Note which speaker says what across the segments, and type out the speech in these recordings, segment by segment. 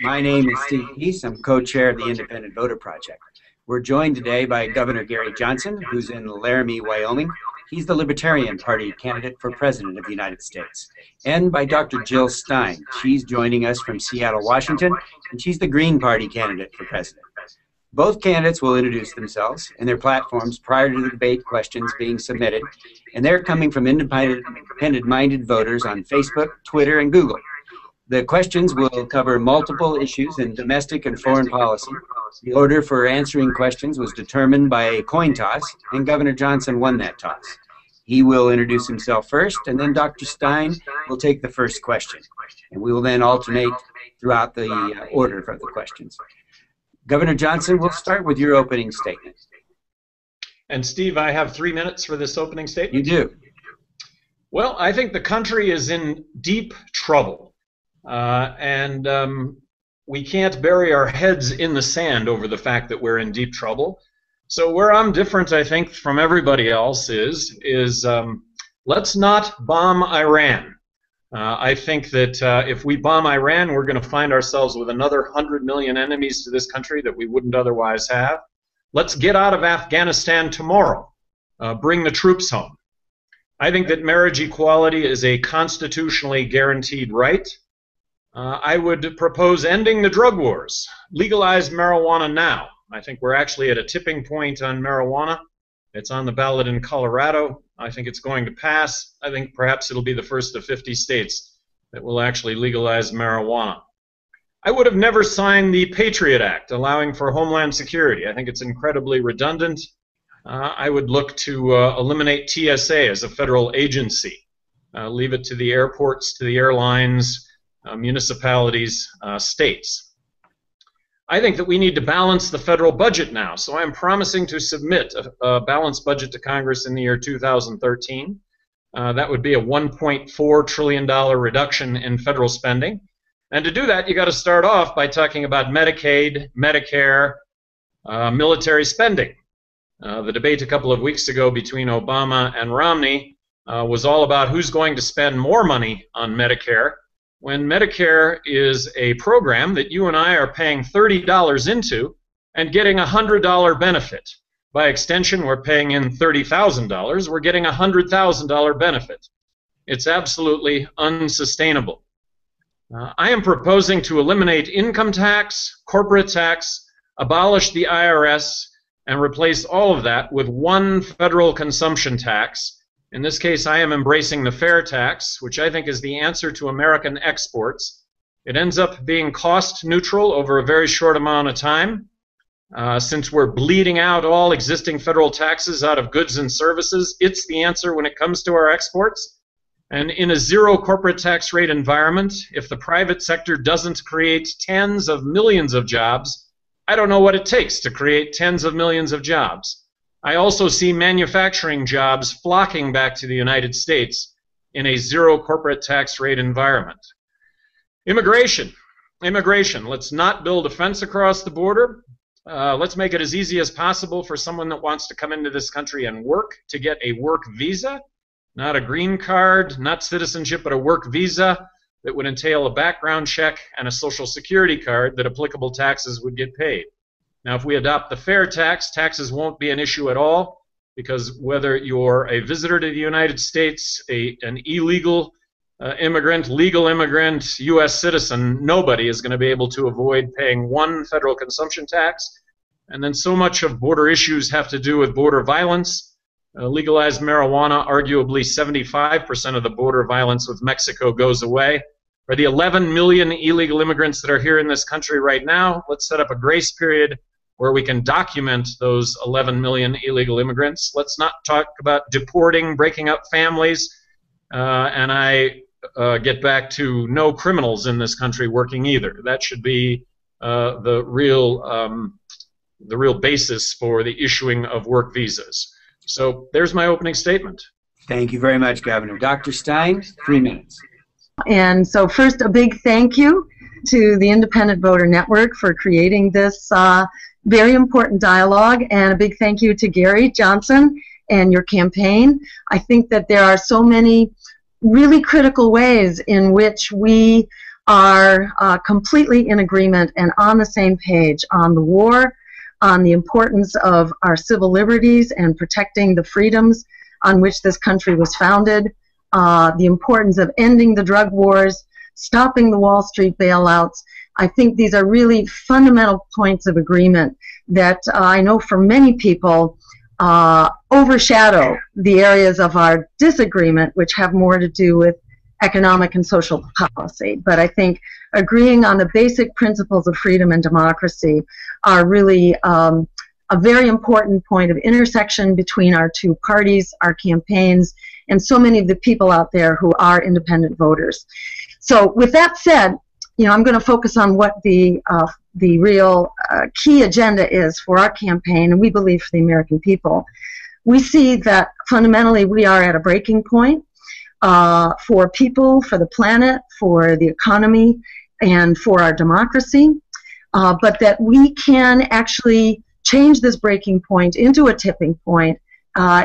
Speaker 1: My name is Steve Peace. I'm co-chair of the Independent Voter Project. We're joined today by Governor Gary Johnson, who's in Laramie, Wyoming. He's the Libertarian Party candidate for President of the United States. And by Dr. Jill Stein. She's joining us from Seattle, Washington, and she's the Green Party candidate for President. Both candidates will introduce themselves and their platforms prior to the debate questions being submitted, and they're coming from independent-minded voters on Facebook, Twitter, and Google. The questions will cover multiple issues in domestic and foreign policy. The order for answering questions was determined by a coin toss, and Governor Johnson won that toss. He will introduce himself first, and then Dr. Stein will take the first question. And we will then alternate throughout the order of the questions. Governor Johnson, we'll start with your opening statement.
Speaker 2: And Steve, I have 3 minutes for this opening statement?
Speaker 1: You do.
Speaker 2: Well, I think the country is in deep trouble. We can't bury our heads in the sand over the fact that we're in deep trouble. So where I'm different, I think, from everybody else is let's not bomb Iran. I think that if we bomb Iran, we're going to find ourselves with another 100 million enemies to this country that we wouldn't otherwise have. Let's get out of Afghanistan tomorrow. Bring the troops home. I think that marriage equality is a constitutionally guaranteed right. I would propose ending the drug wars. Legalize marijuana now. I think we're actually at a tipping point on marijuana. It's on the ballot in Colorado. I think it's going to pass. I think perhaps it'll be the first of 50 states that will actually legalize marijuana. I would have never signed the Patriot Act allowing for Homeland Security. I think it's incredibly redundant. I would look to eliminate TSA as a federal agency. Leave it to the airports, to the airlines, municipalities, states. I think that we need to balance the federal budget now, so I'm promising to submit a balanced budget to Congress in the year 2013. That would be a $1.4 trillion reduction in federal spending. And to do that, you got to start off by talking about Medicaid, Medicare, military spending. The debate a couple of weeks ago between Obama and Romney was all about who's going to spend more money on Medicare, when Medicare is a program that you and I are paying $30 into and getting a $100 benefit. By extension, we're paying in $30,000. We're getting a $100,000 benefit. It's absolutely unsustainable. I am proposing to eliminate income tax, corporate tax, abolish the IRS, and replace all of that with one federal consumption tax. In this case, I am embracing the fair tax, which I think is the answer to American exports. It ends up being cost neutral over a very short amount of time. Since we're bleeding out all existing federal taxes out of goods and services, it's the answer when it comes to our exports. And in a zero corporate tax rate environment, if the private sector doesn't create tens of millions of jobs, I don't know what it takes to create tens of millions of jobs. I also see manufacturing jobs flocking back to the United States in a zero corporate tax rate environment. Immigration. Let's not build a fence across the border. Let's make it as easy as possible for someone that wants to come into this country and work to get a work visa, not a green card, not citizenship, but a work visa that would entail a background check and a Social Security card that applicable taxes would get paid. Now, if we adopt the fair tax, taxes won't be an issue at all, because whether you're a visitor to the United States, an illegal immigrant, legal immigrant, U.S. citizen, nobody is going to be able to avoid paying one federal consumption tax. And then so much of border issues have to do with border violence. Legalized marijuana, arguably 75% of the border violence with Mexico goes away. For the 11 million illegal immigrants that are here in this country right now, let's set up a grace period where we can document those 11 million illegal immigrants. Let's not talk about deporting, breaking up families, and I get back to no criminals in this country working either. That should be the real basis for the issuing of work visas. So there's my opening statement.
Speaker 1: Thank you very much, Governor. Dr. Stein, 3 minutes.
Speaker 3: And so first, a big thank you to the Independent Voter Network for creating this very important dialogue, and a big thank you to Gary Johnson and your campaign. I think that there are so many really critical ways in which we are completely in agreement and on the same page on the war, on the importance of our civil liberties and protecting the freedoms on which this country was founded, the importance of ending the drug wars, stopping the Wall Street bailouts. I think these are really fundamental points of agreement that I know for many people overshadow the areas of our disagreement, which have more to do with economic and social policy. But I think agreeing on the basic principles of freedom and democracy are really a very important point of intersection between our two parties, our campaigns, and so many of the people out there who are independent voters. So with that said, I'm going to focus on what the real key agenda is for our campaign, and we believe for the American people. We see that fundamentally we are at a breaking point for people, for the planet, for the economy, and for our democracy, but that we can actually change this breaking point into a tipping point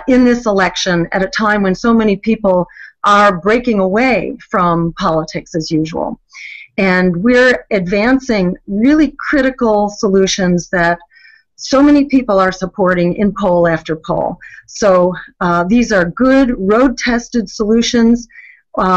Speaker 3: in this election at a time when so many people are breaking away from politics as usual. And we're advancing really critical solutions that so many people are supporting in poll after poll. So these are good road-tested solutions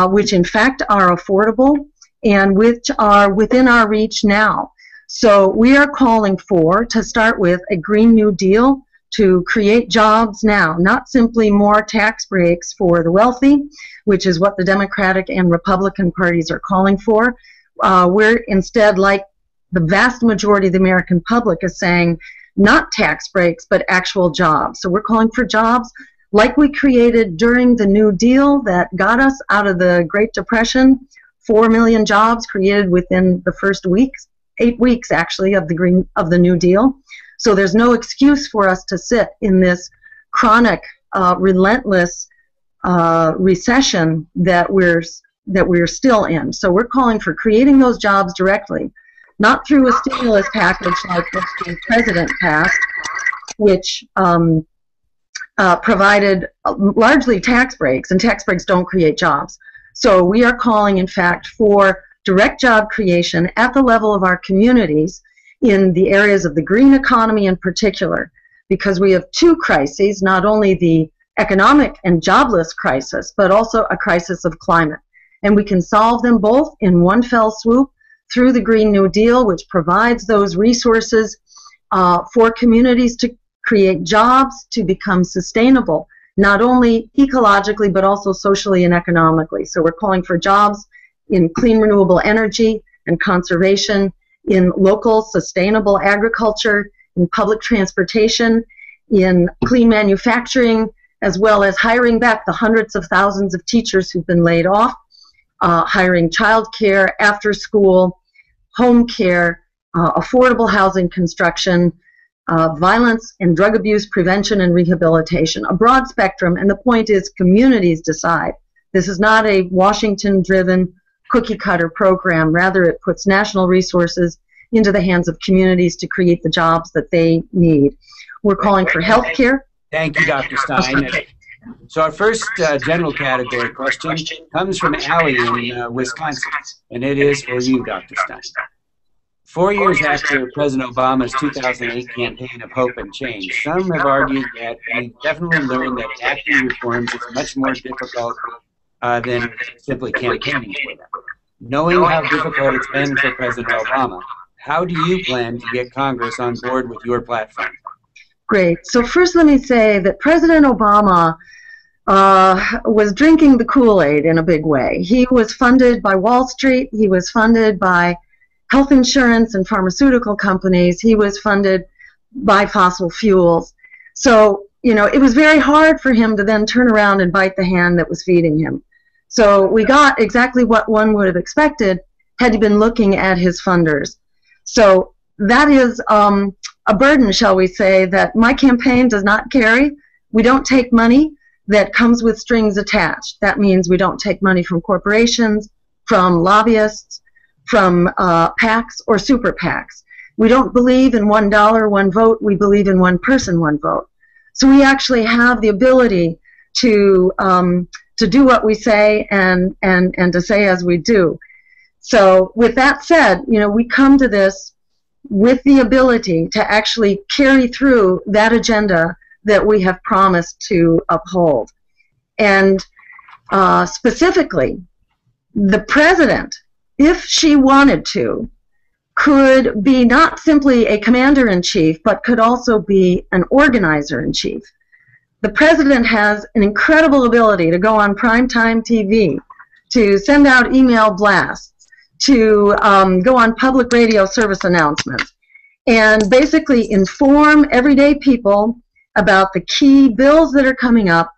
Speaker 3: which in fact are affordable and which are within our reach now. So we are calling for, to start with, a Green New Deal to create jobs now, not simply more tax breaks for the wealthy, which is what the Democratic and Republican parties are calling for. We're instead, like the vast majority of the American public is saying, not tax breaks, but actual jobs. So we're calling for jobs like we created during the New Deal that got us out of the Great Depression, 4 million jobs created within the first weeks, 8 weeks actually, of the New Deal. So there's no excuse for us to sit in this chronic, relentless recession that we're still in. So we're calling for creating those jobs directly, not through a stimulus package like what the president passed, which provided largely tax breaks, and tax breaks don't create jobs. So we are calling, in fact, for direct job creation at the level of our communities in the areas of the green economy in particular, because we have two crises, not only the economic and jobless crisis, but also a crisis of climate. And we can solve them both in one fell swoop through the Green New Deal, which provides those resources for communities to create jobs, to become sustainable, not only ecologically, but also socially and economically. So we're calling for jobs in clean renewable energy and conservation, in local sustainable agriculture, in public transportation, in clean manufacturing, as well as hiring back the hundreds of thousands of teachers who've been laid off, hiring child care, after school, home care, affordable housing construction, violence and drug abuse prevention and rehabilitation, a broad spectrum. And the point is, communities decide. This is not a Washington-driven cookie-cutter program. Rather, it puts national resources into the hands of communities to create the jobs that they need. We're calling for health care.
Speaker 1: Thank you, Dr. Stein. So our first general category question comes from Allie in Wisconsin, and it is for you, Dr. Stein. 4 years after President Obama's 2008 campaign of hope and change, some have argued that we've definitely learned that acting reforms is much more difficult than simply campaigning for them. Knowing how difficult it's been for President Obama, how do you plan to get Congress on board with your platform?
Speaker 3: Great. So first let me say that President Obama was drinking the Kool-Aid in a big way. He was funded by Wall Street. He was funded by health insurance and pharmaceutical companies. He was funded by fossil fuels. So, it was very hard for him to then turn around and bite the hand that was feeding him. So we got exactly what one would have expected had he been looking at his funders. So that is a burden, shall we say, that my campaign does not carry. We don't take money that comes with strings attached. That means we don't take money from corporations, from lobbyists, from PACs or super PACs. We don't believe in $1, one vote. We believe in one person, one vote. So we actually have the ability to do what we say and to say as we do. So with that said, we come to this with the ability to actually carry through that agenda that we have promised to uphold. And specifically, the president, if she wanted to, could be not simply a commander-in-chief, but could also be an organizer-in-chief. The president has an incredible ability to go on primetime TV, to send out email blasts, to go on public radio service announcements, and basically inform everyday people about the key bills that are coming up,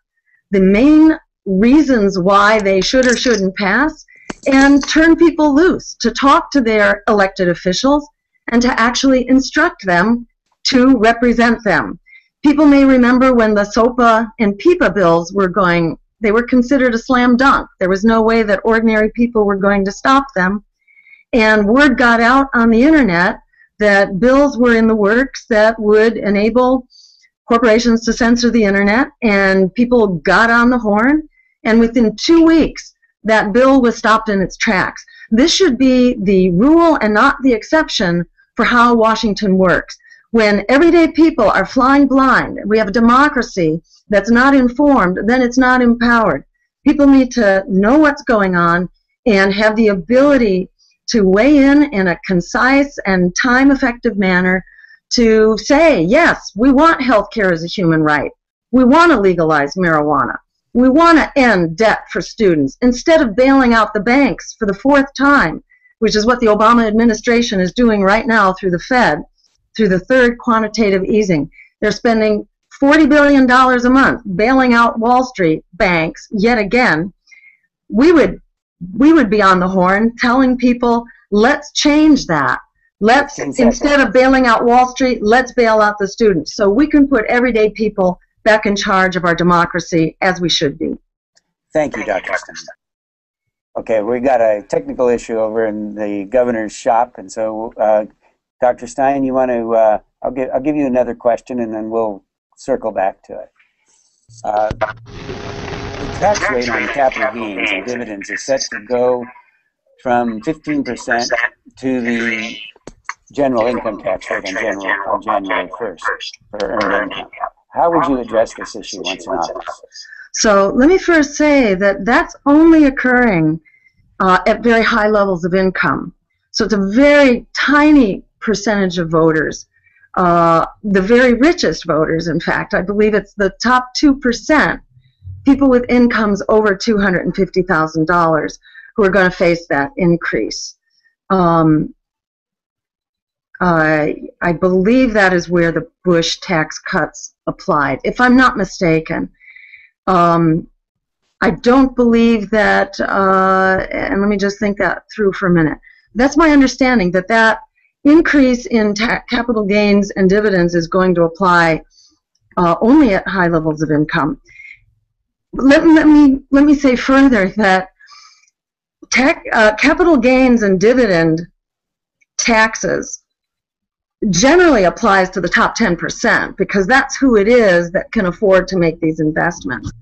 Speaker 3: the main reasons why they should or shouldn't pass, and turn people loose to talk to their elected officials and to actually instruct them to represent them. People may remember when the SOPA and PIPA bills were going, they were considered a slam dunk. There was no way that ordinary people were going to stop them. And word got out on the internet that bills were in the works that would enable corporations to censor the internet, and people got on the horn, and within 2 weeks, that bill was stopped in its tracks. This should be the rule and not the exception for how Washington works. When everyday people are flying blind, we have a democracy that's not informed, then it's not empowered. People need to know what's going on and have the ability to weigh in a concise and time-effective manner to say, yes, we want health care as a human right. We want to legalize marijuana. We want to end debt for students instead of bailing out the banks for the 4th time, which is what the Obama administration is doing right now through the Fed, through the 3rd quantitative easing. They're spending $40 billion a month bailing out Wall Street banks yet again. We would be on the horn telling people, let's change that. Let's, instead of bailing out Wall Street, let's bail out the students so we can put everyday people back in charge of our democracy as we should be.
Speaker 1: Thank you, Dr. Stein. Okay, we got a technical issue over in the governor's shop, and so Dr. Stein, you want to? I'll give you another question, and then we'll circle back to it. The tax rate on capital gains and dividends is set to go from 15% to the general income tax rate on January 1st for earned income. How would you address this issue once in office?
Speaker 3: So let me first say that that's only occurring at very high levels of income. So it's a very tiny percentage of voters. The very richest voters, in fact, I believe it's the top 2%, people with incomes over $250,000 who are going to face that increase. I believe that is where the Bush tax cuts applied, if I'm not mistaken. I don't believe that, and let me just think that through for a minute. That's my understanding, that that increase in capital gains and dividends is going to apply only at high levels of income. Let me say further that capital gains and dividend taxes generally applies to the top 10% because that's who it is that can afford to make these investments.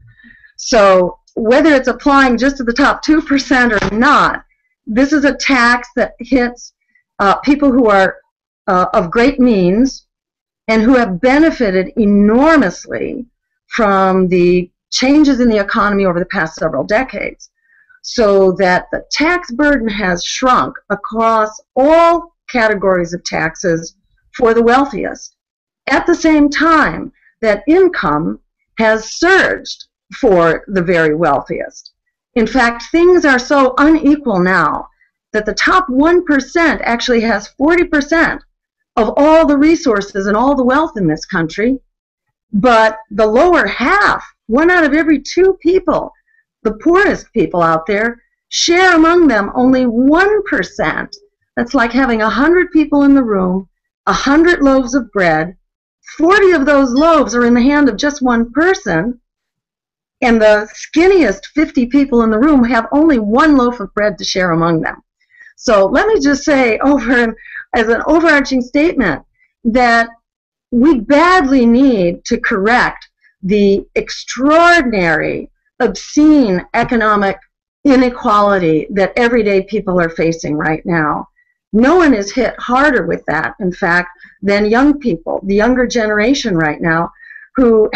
Speaker 3: So whether it's applying just to the top 2% or not, this is a tax that hits people who are of great means and who have benefited enormously from the changes in the economy over the past several decades, so that the tax burden has shrunk across all categories of taxes for the wealthiest, at the same time that income has surged for the very wealthiest. In fact, things are so unequal now that the top 1% actually has 40% of all the resources and all the wealth in this country, but the lower half, 1 out of every 2 people, the poorest people out there, share among them only 1%. That's like having 100 people in the room, 100 loaves of bread, 40 of those loaves are in the hand of just one person, and the skinniest 50 people in the room have only 1 loaf of bread to share among them. So let me just say as an overarching statement that we badly need to correct the extraordinary, obscene economic inequality that everyday people are facing right now. No one is hit harder with that, in fact, than young people, the younger generation right now, who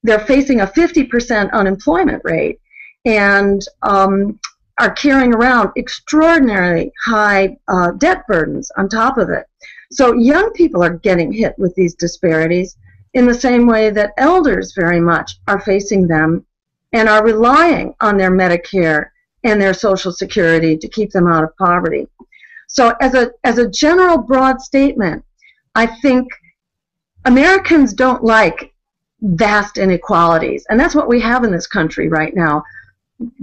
Speaker 3: they're facing a 50% unemployment rate and are carrying around extraordinarily high debt burdens on top of it. So young people are getting hit with these disparities in the same way that elders very much are facing them and are relying on their Medicare and their Social Security to keep them out of poverty. So as a general broad statement, I think Americans don't like vast inequalities, and that's what we have in this country right now,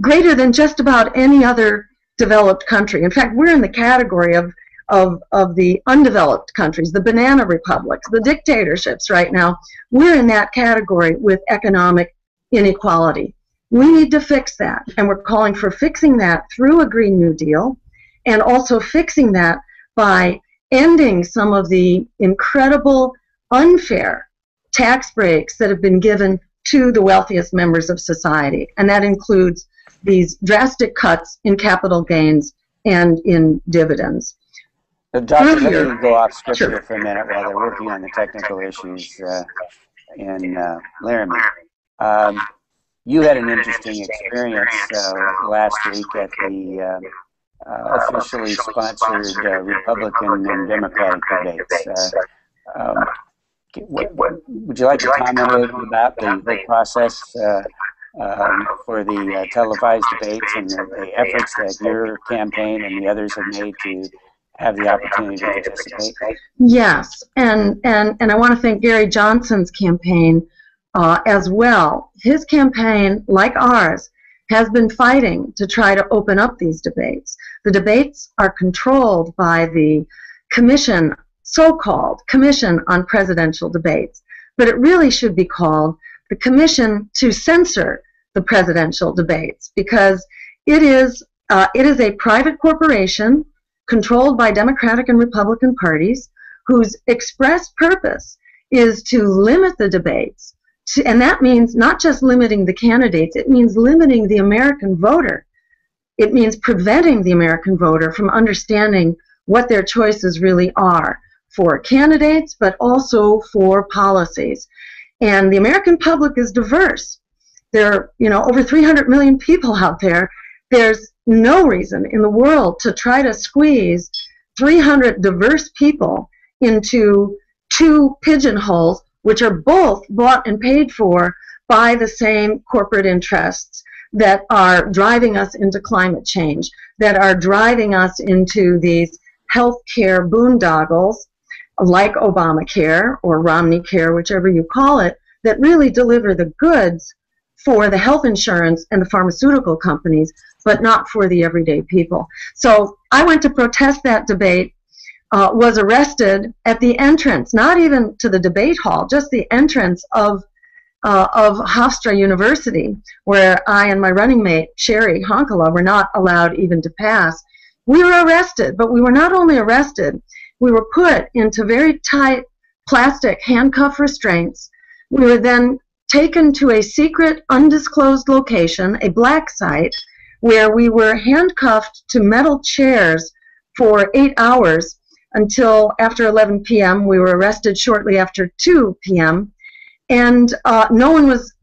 Speaker 3: greater than just about any other developed country. In fact, we're in the category of the undeveloped countries, the banana republics, the dictatorships right now. We're in that category with economic inequality. We need to fix that, and we're calling for fixing that through a Green New Deal, and also fixing that by ending some of the incredible unfair tax breaks that have been given to the wealthiest members of society, and that includes these drastic cuts in capital gains and in dividends.
Speaker 1: Doctor, let me go off script here for a minute while they're working on the technical issues in Laramie. You had an interesting experience last week at the officially sponsored Republican and Democratic debates. Would you like to comment a little about the process for the televised debates and the efforts that your campaign and the others have made to have the opportunity to participate?
Speaker 3: Yes, and I want to thank Gary Johnson's campaign as well. His campaign, like ours, has been fighting to try to open up these debates. The debates are controlled by the commission, so-called Commission on Presidential Debates, but it really should be called the Commission to Censor the Presidential Debates, because it is a private corporation controlled by Democratic and Republican parties whose express purpose is to limit the debates. And that means not just limiting the candidates, it means limiting the American voter. It means preventing the American voter from understanding what their choices really are for candidates, but also for policies. And the American public is diverse. There are, over 300 million people out there. There's no reason in the world to try to squeeze 300 diverse people into two pigeonholes, which are both bought and paid for by the same corporate interests that are driving us into climate change, that are driving us into these health care boondoggles like Obamacare or Romney Care, whichever you call it, that really deliver the goods for the health insurance and the pharmaceutical companies, but not for the everyday people. So I went to protest that debate, was arrested at the entrance, not even to the debate hall, just the entrance of Hofstra University, where I and my running mate, Sherry Honkala, were not allowed even to pass. We were arrested, but we were not only arrested, we were put into very tight plastic handcuff restraints. We were then taken to a secret, undisclosed location, a black site, where we were handcuffed to metal chairs for 8 hours until after 11 p.m. We were arrested shortly after 2 p.m. And no one was,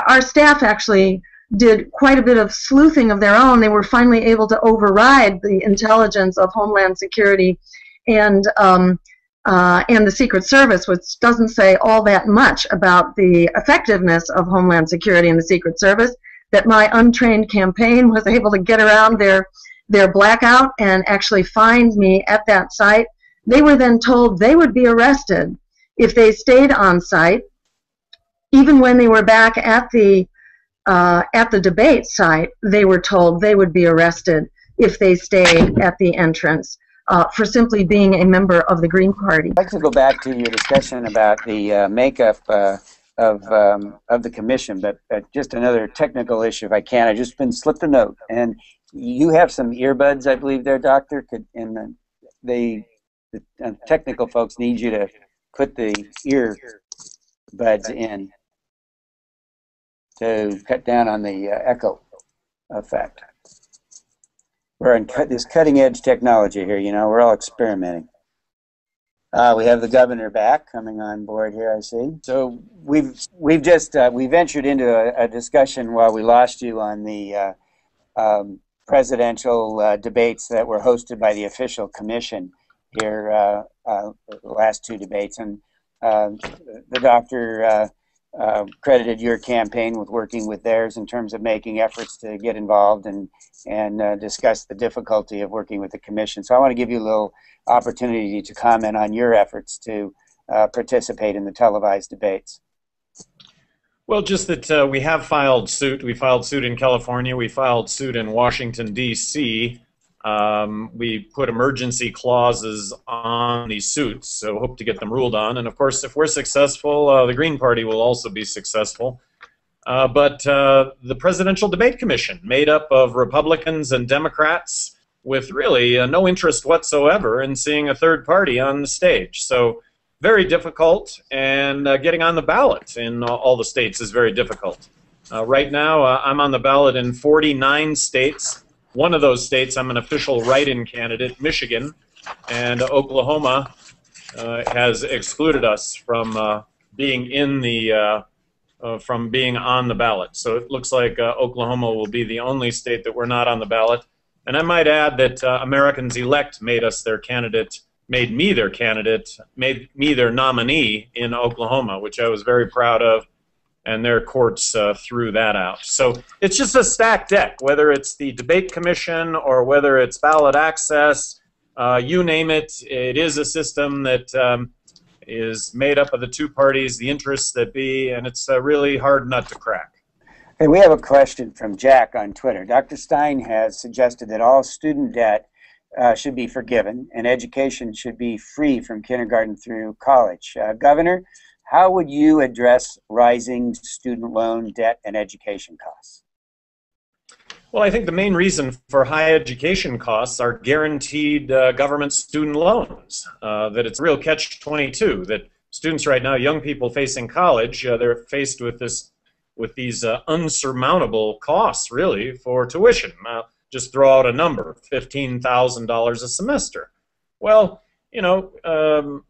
Speaker 3: our staff actually did quite a bit of sleuthing of their own. They were finally able to override the intelligence of Homeland Security and the Secret Service, which doesn't say all that much about the effectiveness of Homeland Security and the Secret Service, that my untrained campaign was able to get around their blackout and actually find me at that site. They were then told they would be arrested if they stayed on site. Even when they were back at the debate site, they were told they would be arrested if they stayed at the entrance for simply being a member of the Green Party.
Speaker 1: I'd like to go back to your discussion about the makeup of the commission, but just another technical issue, if I can. I just been slipped a note, and you have some earbuds, I believe, there, Doctor. The technical folks need you to put the earbuds in to cut down on the echo. effect. We're in this cutting-edge technology here, you know, we're all experimenting. We have the governor back coming on board here, I see. So we ventured into a discussion while we lost you on the presidential debates that were hosted by the official commission here, the last two debates, and the doctor credited your campaign with working with theirs in terms of making efforts to get involved and discuss the difficulty of working with the commission. So I want to give you a little opportunity to comment on your efforts to participate in the televised debates.
Speaker 2: Well, just that we have filed suit. We filed suit in California. We filed suit in Washington, D.C. We put emergency clauses on these suits, so hope to get them ruled on. And of course, if we're successful, the Green Party will also be successful. But the Presidential Debate Commission, made up of Republicans and Democrats, with really no interest whatsoever in seeing a third party on the stage. So very difficult, and getting on the ballot in all the states is very difficult. Right now, I'm on the ballot in 49 states. One of those states, I'm an official write-in candidate, Michigan, and Oklahoma has excluded us from being in the from being on the ballot. So it looks like Oklahoma will be the only state that we're not on the ballot. And I might add that Americans Elect made us their candidate, made me their candidate, made me their nominee in Oklahoma, which I was very proud of, and their courts threw that out. So it's just a stacked deck, whether it's the debate commission or whether it's ballot access, you name it. It is a system that is made up of the two parties, the interests that be, and it's a really hard nut to crack.
Speaker 1: Okay, we have a question from Jack on Twitter. Dr. Stein has suggested that all student debt should be forgiven and education should be free from kindergarten through college. Governor, how would you address rising student loan debt and education costs?
Speaker 2: Well, I think the main reason for high education costs are guaranteed government student loans, that it's a real catch-22, that students right now, young people facing college, they're faced with these unsurmountable costs, really, for tuition. Just throw out a number, $15,000 a semester. Well, you know,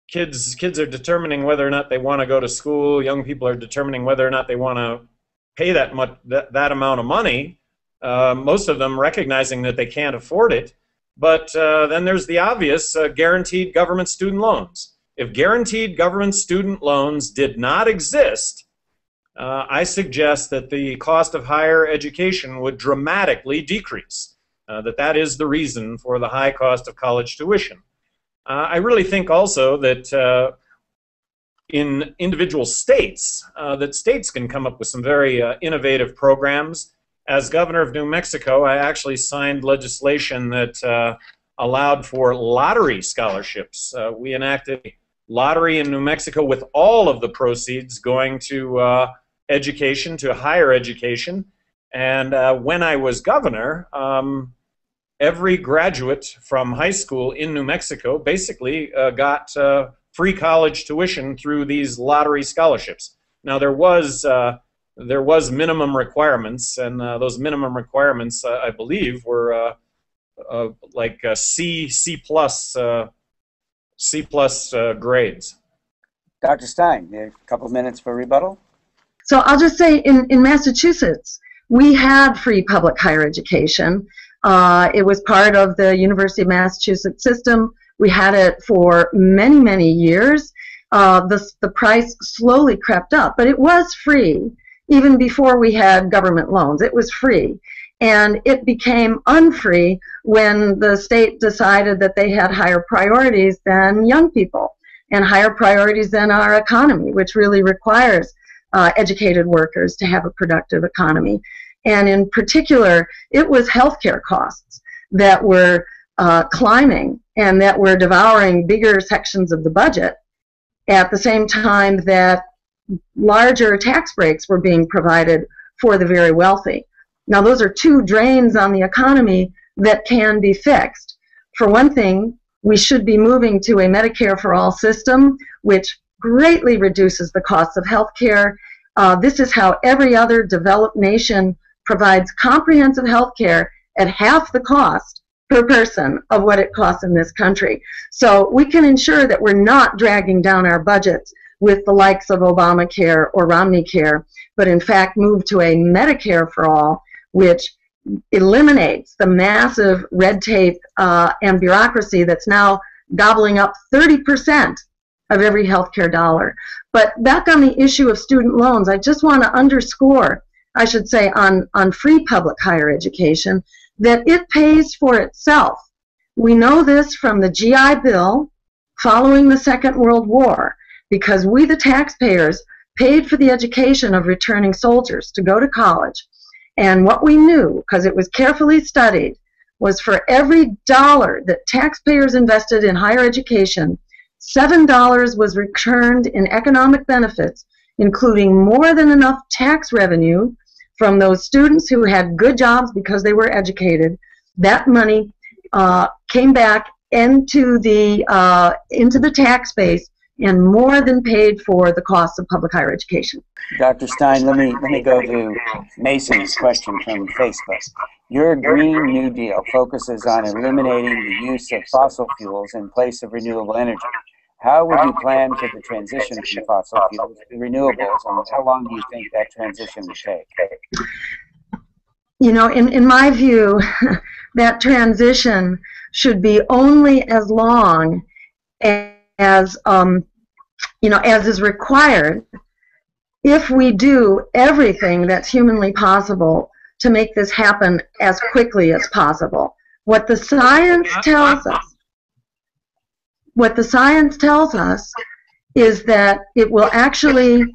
Speaker 2: kids are determining whether or not they want to go to school. Young people are determining whether or not they want to pay that amount of money. Most of them recognizing that they can't afford it. But then there's the obvious guaranteed government student loans. If guaranteed government student loans did not exist, I suggest that the cost of higher education would dramatically decrease. That is the reason for the high cost of college tuition. I really think also that in individual states, that states can come up with some very innovative programs. As governor of New Mexico, I actually signed legislation that allowed for lottery scholarships. We enacted a lottery in New Mexico with all of the proceeds going to education, to higher education. And when I was governor, every graduate from high school in New Mexico basically got free college tuition through these lottery scholarships. Now there was minimum requirements, and those minimum requirements, I believe, were like C plus grades.
Speaker 1: Dr. Stein, a couple of minutes for rebuttal.
Speaker 3: So I'll just say, in Massachusetts, we had free public higher education. It was part of the University of Massachusetts system. We had it for many, many years. The price slowly crept up, but it was free. Even before we had government loans, it was free. And it became unfree when the state decided that they had higher priorities than young people and higher priorities than our economy, which really requires educated workers to have a productive economy. And in particular, it was healthcare costs that were climbing and that were devouring bigger sections of the budget at the same time that larger tax breaks were being provided for the very wealthy. Now, those are two drains on the economy that can be fixed. For one thing, we should be moving to a Medicare for all system, which greatly reduces the costs of health care. This is how every other developed nation provides comprehensive health care at half the cost per person of what it costs in this country. So we can ensure that we're not dragging down our budgets with the likes of Obamacare or Romneycare, but in fact move to a Medicare for all, which eliminates the massive red tape and bureaucracy that's now gobbling up 30% of every healthcare dollar. But back on the issue of student loans, I just want to underscore, I should say, on free public higher education, that it pays for itself. We know this from the GI Bill following the Second World War, because we, the taxpayers, paid for the education of returning soldiers to go to college. And what we knew, because it was carefully studied, was for every dollar that taxpayers invested in higher education, $7 was returned in economic benefits, including more than enough tax revenue from those students who had good jobs because they were educated. That money came back into the tax base and more than paid for the cost of public higher education.
Speaker 1: Dr. Stein, let me go to Mason's question from Facebook. Your Green New Deal focuses on eliminating the use of fossil fuels in place of renewable energy. How would you plan for the transition from fossil fuels to renewables, and how long do you think that transition will take?
Speaker 3: You know, in my view, that transition should be only as long as as is required if we do everything that's humanly possible to make this happen as quickly as possible. What the science tells us is that it will actually,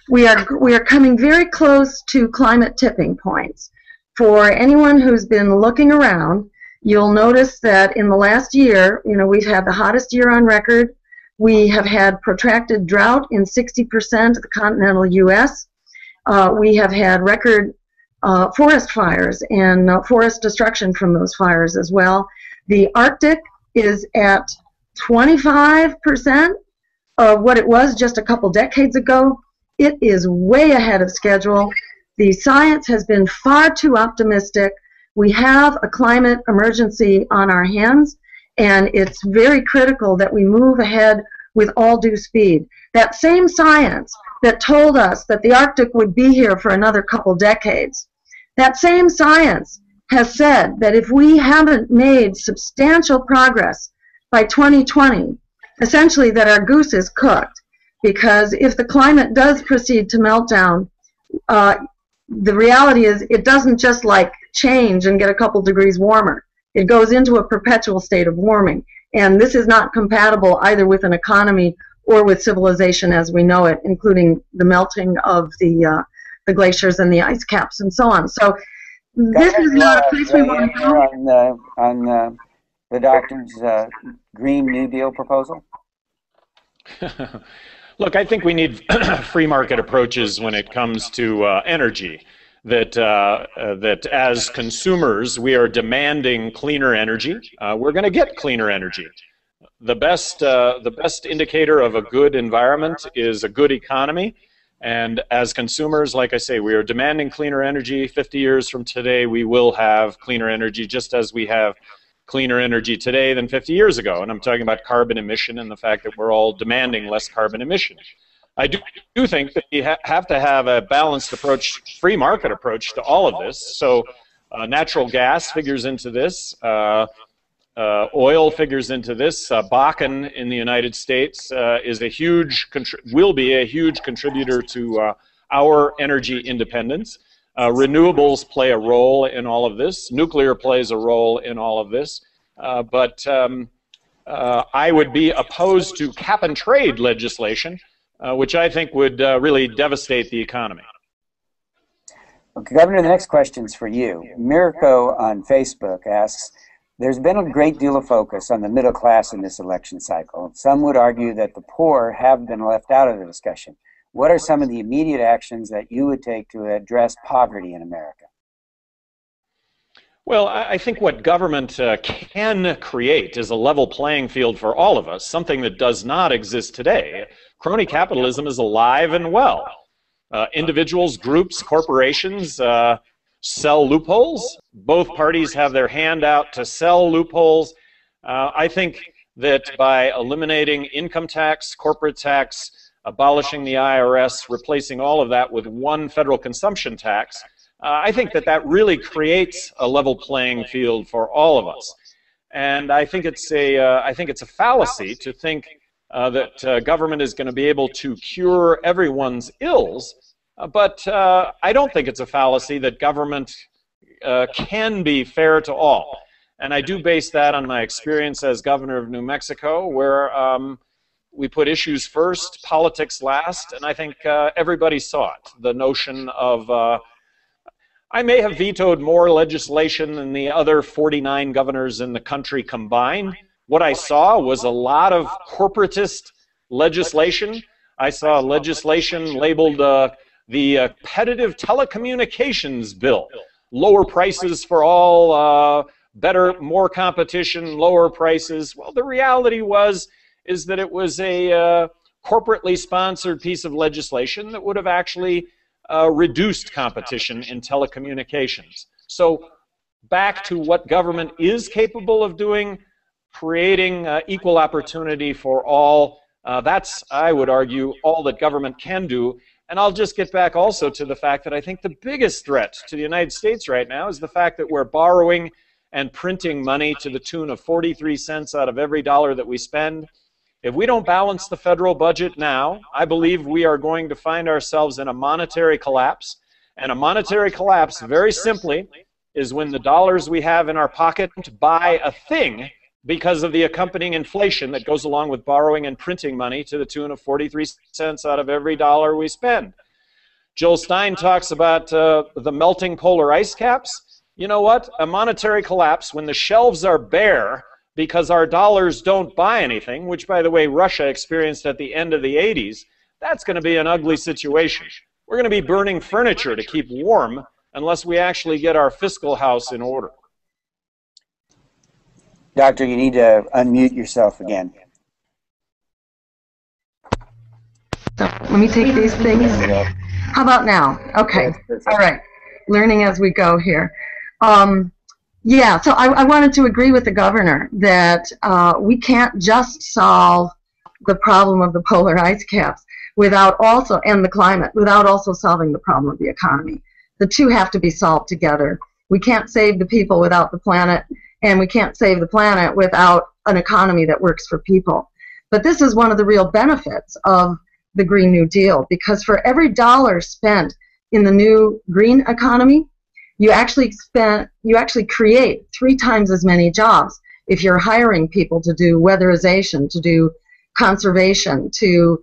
Speaker 3: we are coming very close to climate tipping points. For anyone who's been looking around, you'll notice that in the last year, we've had the hottest year on record. We have had protracted drought in 60% of the continental U.S. We have had record forest fires and forest destruction from those fires as well. The Arctic is at 25% of what it was just a couple decades ago. It is way ahead of schedule. The science has been far too optimistic. We have a climate emergency on our hands, and it's very critical that we move ahead with all due speed. That same science that told us that the Arctic would be here for another couple decades, that same science has said that if we haven't made substantial progress by 2020, essentially that our goose is cooked, because if the climate does proceed to meltdown, the reality is it doesn't just like change and get a couple degrees warmer. It goes into a perpetual state of warming, and this is not compatible either with an economy or with civilization as we know it, including the melting of the glaciers and the ice caps and so on. So this is not a place we want to go.
Speaker 1: On the doctor's Green New Deal proposal?
Speaker 2: Look, I think we need free market approaches when it comes to energy. That as consumers, we are demanding cleaner energy. We're going to get cleaner energy. The best indicator of a good environment is a good economy. And as consumers, like I say, we are demanding cleaner energy. 50 years from today, we will have cleaner energy, just as we have cleaner energy today than 50 years ago. And I'm talking about carbon emission and the fact that we're all demanding less carbon emission. I do think that you have to have a balanced approach, free market approach to all of this. So natural gas figures into this. Oil figures into this. Bakken in the United States is will be a huge contributor to our energy independence. Renewables play a role in all of this. Nuclear plays a role in all of this. But I would be opposed to cap and trade legislation, which I think would really devastate the economy.
Speaker 1: Okay, Governor, the next question's for you. Mirko on Facebook asks, there's been a great deal of focus on the middle class in this election cycle. Some would argue that the poor have been left out of the discussion. What are some of the immediate actions that you would take to address poverty in America?
Speaker 2: Well, I think what government can create is a level playing field for all of us, something that does not exist today. Crony capitalism is alive and well. Individuals, groups, corporations sell loopholes. Both parties have their hand out to sell loopholes. I think that by eliminating income tax, corporate tax, abolishing the IRS, replacing all of that with one federal consumption tax, I think that that really creates a level playing field for all of us. And I think it's a fallacy to think that government is going to be able to cure everyone's ills, but I don't think it's a fallacy that government can be fair to all. And I do base that on my experience as governor of New Mexico, where we put issues first, politics last, and I think everybody saw it. The notion of, I may have vetoed more legislation than the other 49 governors in the country combined. What I saw was a lot of corporatist legislation. I saw legislation labeled the Competitive Telecommunications Bill. Lower prices for all, better, more competition, lower prices. Well, the reality is that it was a corporately sponsored piece of legislation that would have actually reduced competition in telecommunications. So back to what government is capable of doing, creating equal opportunity for all. That's, I would argue, all that government can do. And I'll just get back also to the fact that I think the biggest threat to the United States right now is the fact that we're borrowing and printing money to the tune of 43 cents out of every dollar that we spend. If we don't balance the federal budget now, I believe we are going to find ourselves in a monetary collapse. And a monetary collapse, very simply, is when the dollars we have in our pocket buy a thing because of the accompanying inflation that goes along with borrowing and printing money to the tune of 43 cents out of every dollar we spend. Joel Stein talks about the melting polar ice caps. You know what? A monetary collapse, when the shelves are bare because our dollars don't buy anything, which, by the way, Russia experienced at the end of the 80s, that's going to be an ugly situation. We're going to be burning furniture to keep warm unless we actually get our fiscal house in order.
Speaker 1: Doctor, you need to unmute yourself again.
Speaker 3: So let me take these things. How about now? Okay. All right. Learning as we go here. Yeah, so I wanted to agree with the governor that we can't just solve the problem of the polar ice caps without also, and the climate, without also solving the problem of the economy. The two have to be solved together. We can't save the people without the planet, and we can't save the planet without an economy that works for people. But this is one of the real benefits of the Green New Deal, because for every dollar spent in the new green economy, you actually create 3 times as many jobs if you're hiring people to do weatherization, to do conservation, to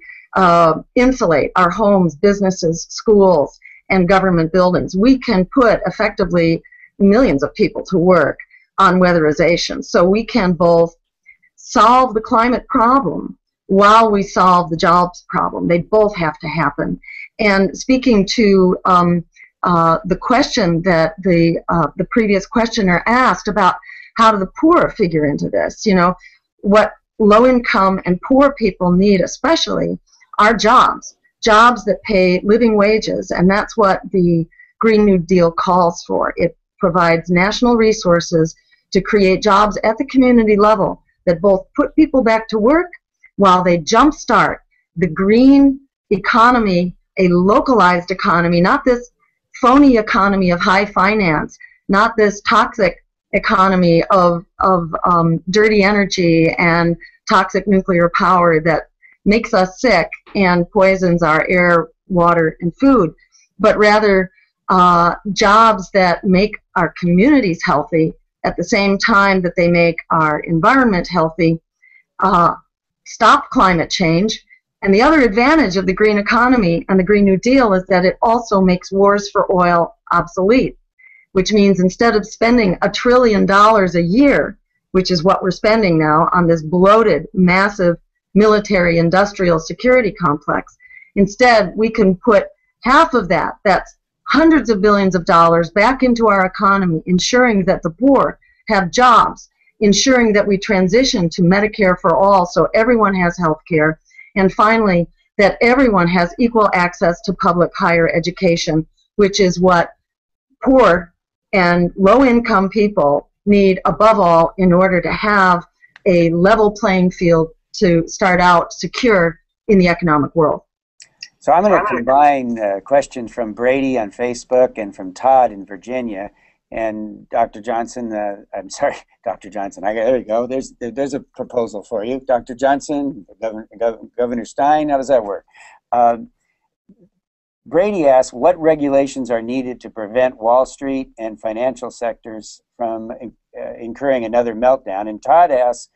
Speaker 3: insulate our homes, businesses, schools, and government buildings. We can put effectively millions of people to work on weatherization. So we can both solve the climate problem while we solve the jobs problem. They both have to happen. And speaking to the question that the previous questioner asked about how do the poor figure into this, you know, what low-income and poor people need especially are jobs that pay living wages, and that's what the Green New Deal calls for. It provides national resources to create jobs at the community level that both put people back to work while they jumpstart the green economy, a localized economy, not this phony economy of high finance, not this toxic economy of dirty energy and toxic nuclear power that makes us sick and poisons our air, water, and food, but rather jobs that make our communities healthy at the same time that they make our environment healthy, stop climate change. And the other advantage of the green economy and the Green New Deal is that it also makes wars for oil obsolete, which means instead of spending $1 trillion a year, which is what we're spending now on this bloated, massive military industrial security complex, instead we can put half of that, that's hundreds of billions of dollars, back into our economy, ensuring that the poor have jobs, ensuring that we transition to Medicare for all so everyone has health care, and finally that everyone has equal access to public higher education, which is what poor and low-income people need above all in order to have a level playing field to start out secure in the economic world.
Speaker 1: So I'm going to combine questions from Brady on Facebook and from Todd in Virginia. And Dr. Johnson, I'm sorry, Dr. Johnson, there you go. There's a proposal for you. Dr. Johnson, Governor Stein, how does that work? Brady asks, what regulations are needed to prevent Wall Street and financial sectors from incurring another meltdown? And Todd asks,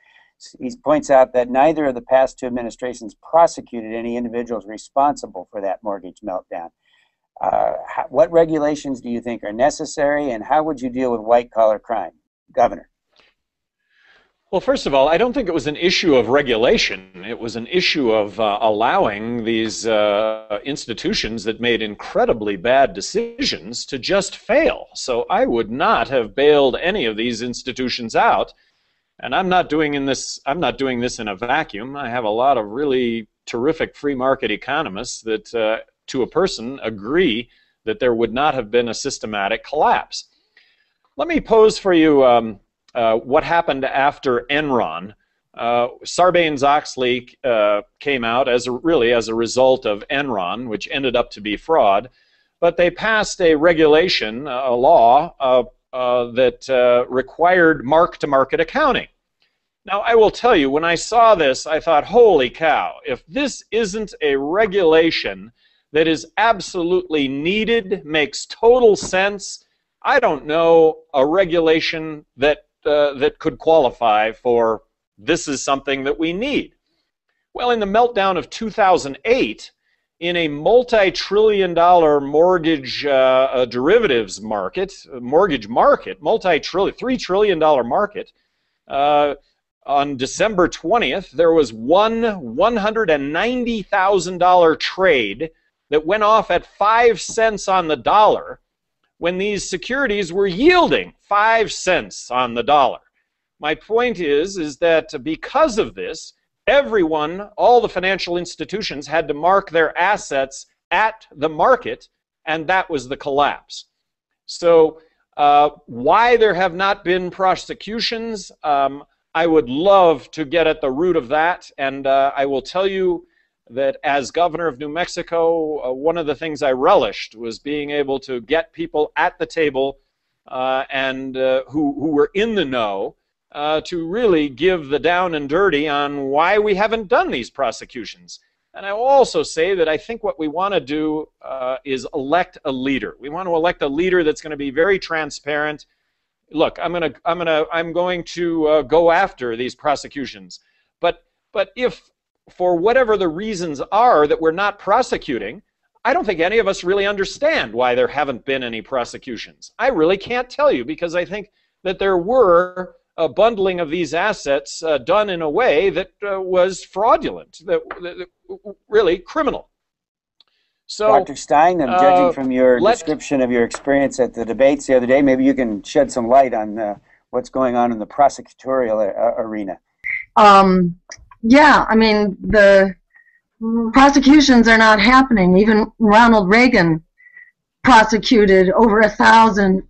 Speaker 1: he points out that neither of the past two administrations prosecuted any individuals responsible for that mortgage meltdown. What regulations do you think are necessary, and how would you deal with white-collar crime? Governor.
Speaker 2: Well, first of all, I don't think it was an issue of regulation. It was an issue of allowing these institutions that made incredibly bad decisions to just fail. So I would not have bailed any of these institutions out. And I'm not doing this in a vacuum. I have a lot of really terrific free market economists that, to a person, agree that there would not have been a systematic collapse. Let me pose for you what happened after Enron. Sarbanes-Oxley came out as a result of Enron, which ended up to be fraud. But they passed a regulation, a law, that required mark-to-market accounting. Now, I will tell you, when I saw this, I thought, holy cow, if this isn't a regulation that is absolutely needed, makes total sense, I don't know a regulation that could qualify for this is something that we need. Well, in the meltdown of 2008, in a multi-trillion-dollar mortgage derivatives market, $3 trillion market, on December 20th, there was one $190,000 trade that went off at 5 cents on the dollar when these securities were yielding 5 cents on the dollar. My point is that because of this, everyone, all the financial institutions had to mark their assets at the market, and that was the collapse. So why there have not been prosecutions, I would love to get at the root of that, and I will tell you that as governor of New Mexico, one of the things I relished was being able to get people at the table and who were in the know to really give the down and dirty on why we haven't done these prosecutions. And I will also say that I think what we want to do is elect a leader. We want to elect a leader that's going to be very transparent. Look, I'm going to go after these prosecutions, but if for whatever the reasons are that we're not prosecuting, I don't think any of us really understand why there haven't been any prosecutions. I really can't tell you, because I think that there were a bundling of these assets done in a way that was fraudulent, that really criminal. So,
Speaker 1: Dr. Stein, I'm judging from your description of your experience at the debates the other day, maybe you can shed some light on what's going on in the prosecutorial arena.
Speaker 3: Yeah, I mean, the prosecutions are not happening. Even Ronald Reagan prosecuted over 1,000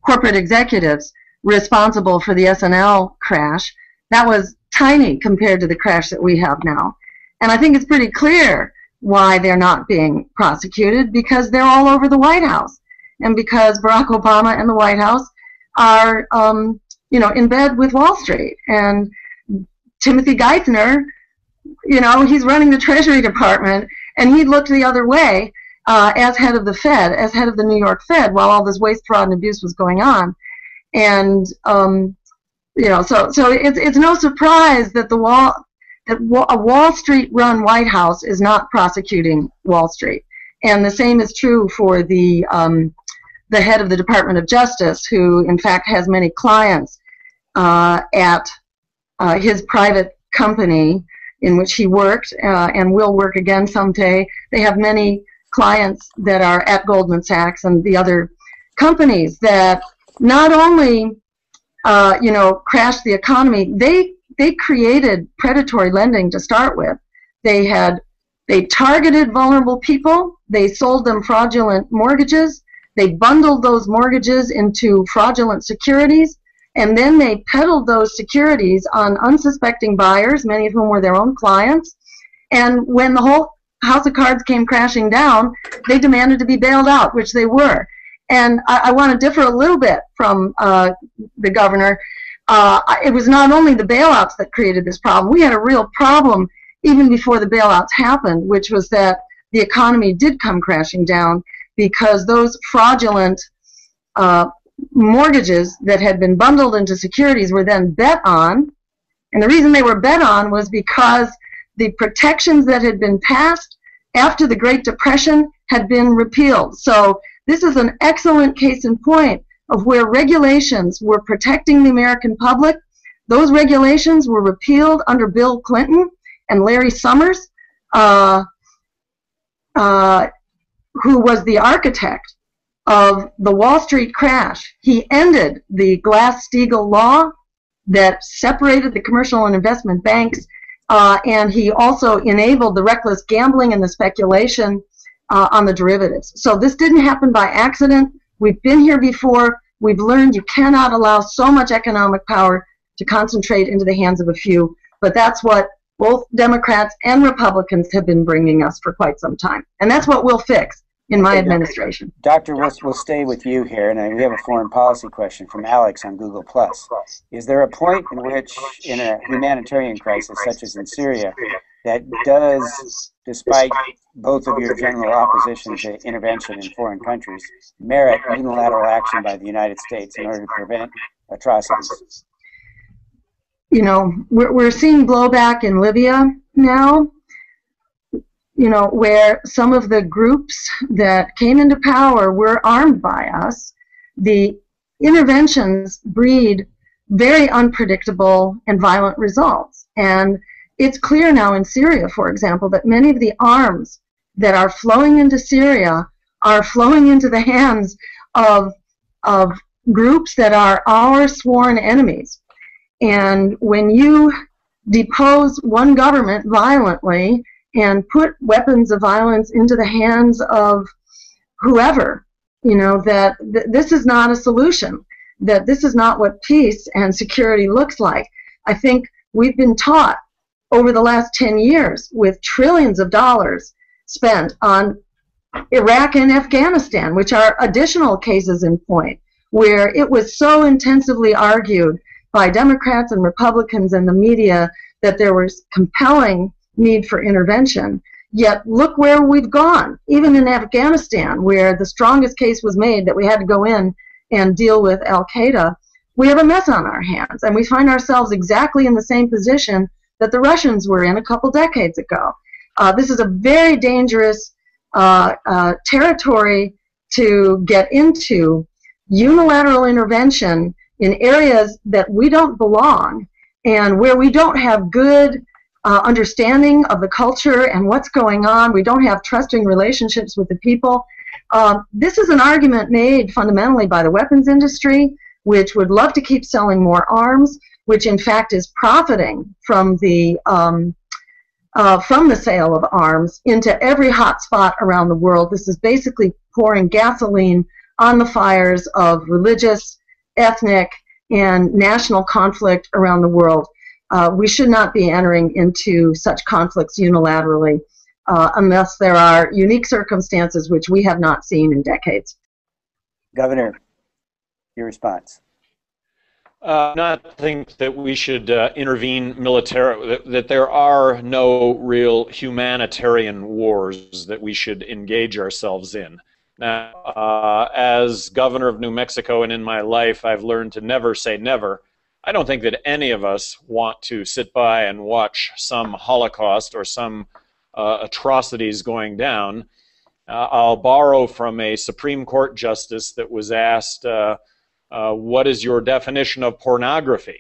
Speaker 3: corporate executives responsible for the S&L crash. That was tiny compared to the crash that we have now. And I think it's pretty clear why they're not being prosecuted, because they're all over the White House, and because Barack Obama and the White House are, in bed with Wall Street. And Timothy Geithner, he's running the Treasury Department, and he looked the other way as head of the Fed, as head of the New York Fed, while all this waste, fraud, and abuse was going on. And so it's no surprise that a Wall Street-run White House is not prosecuting Wall Street. And the same is true for the head of the Department of Justice, who in fact has many clients at his private company in which he worked and will work again someday. They have many clients that are at Goldman Sachs and the other companies that not only crashed the economy, they created predatory lending to start with. They They targeted vulnerable people. They sold them fraudulent mortgages. They bundled those mortgages into fraudulent securities, and then they peddled those securities on unsuspecting buyers, many of whom were their own clients. And when the whole house of cards came crashing down, they demanded to be bailed out, which they were. And I want to differ a little bit from the governor. It was not only the bailouts that created this problem. We had a real problem even before the bailouts happened, which was that the economy did come crashing down because those fraudulent mortgages that had been bundled into securities were then bet on. And the reason they were bet on was because the protections that had been passed after the Great Depression had been repealed. So this is an excellent case in point of where regulations were protecting the American public. Those regulations were repealed under Bill Clinton, and Larry Summers, who was the architect of the Wall Street crash, he ended the Glass-Steagall law that separated the commercial and investment banks, and he also enabled the reckless gambling and the speculation on the derivatives. So this didn't happen by accident. We've been here before. We've learned you cannot allow so much economic power to concentrate into the hands of a few, but that's what both Democrats and Republicans have been bringing us for quite some time. And that's what we'll fix in my administration.
Speaker 1: Doctor, we'll stay with you here, and we have a foreign policy question from Alex on Google+. Is there a point in which, in a humanitarian crisis such as in Syria, that does, despite both of your general opposition to intervention in foreign countries, merit unilateral action by the United States in order to prevent atrocities?
Speaker 3: You know, we're seeing blowback in Libya now, you know, where some of the groups that came into power were armed by us. The interventions breed very unpredictable and violent results. And it's clear now in Syria, for example, that many of the arms that are flowing into Syria are flowing into the hands of groups that are our sworn enemies. And when you depose one government violently and put weapons of violence into the hands of whoever, you know, that this is not a solution, that this is not what peace and security looks like. I think we've been taught over the last 10 years with trillions of dollars spent on Iraq and Afghanistan, which are additional cases in point, where it was so intensively argued by Democrats and Republicans and the media that there was compelling need for intervention. Yet look where we've gone, even in Afghanistan, where the strongest case was made that we had to go in and deal with Al-Qaeda. We have a mess on our hands, and we find ourselves exactly in the same position that the Russians were in a couple decades ago. This is a very dangerous territory to get into. Unilateral intervention in areas that we don't belong and where we don't have good understanding of the culture and what's going on. We don't have trusting relationships with the people. This is an argument made fundamentally by the weapons industry, which would love to keep selling more arms, which in fact is profiting from the sale of arms into every hot spot around the world. This is basically pouring gasoline on the fires of religious, ethnic, and national conflict around the world. We should not be entering into such conflicts unilaterally unless there are unique circumstances which we have not seen in decades.
Speaker 1: Governor, your response.
Speaker 2: Not think that we should intervene militarily, that there are no real humanitarian wars that we should engage ourselves in. Now, as governor of New Mexico and in my life, I've learned to never say never. I don't think that any of us want to sit by and watch some Holocaust or some atrocities going down. I'll borrow from a Supreme Court justice that was asked, what is your definition of pornography?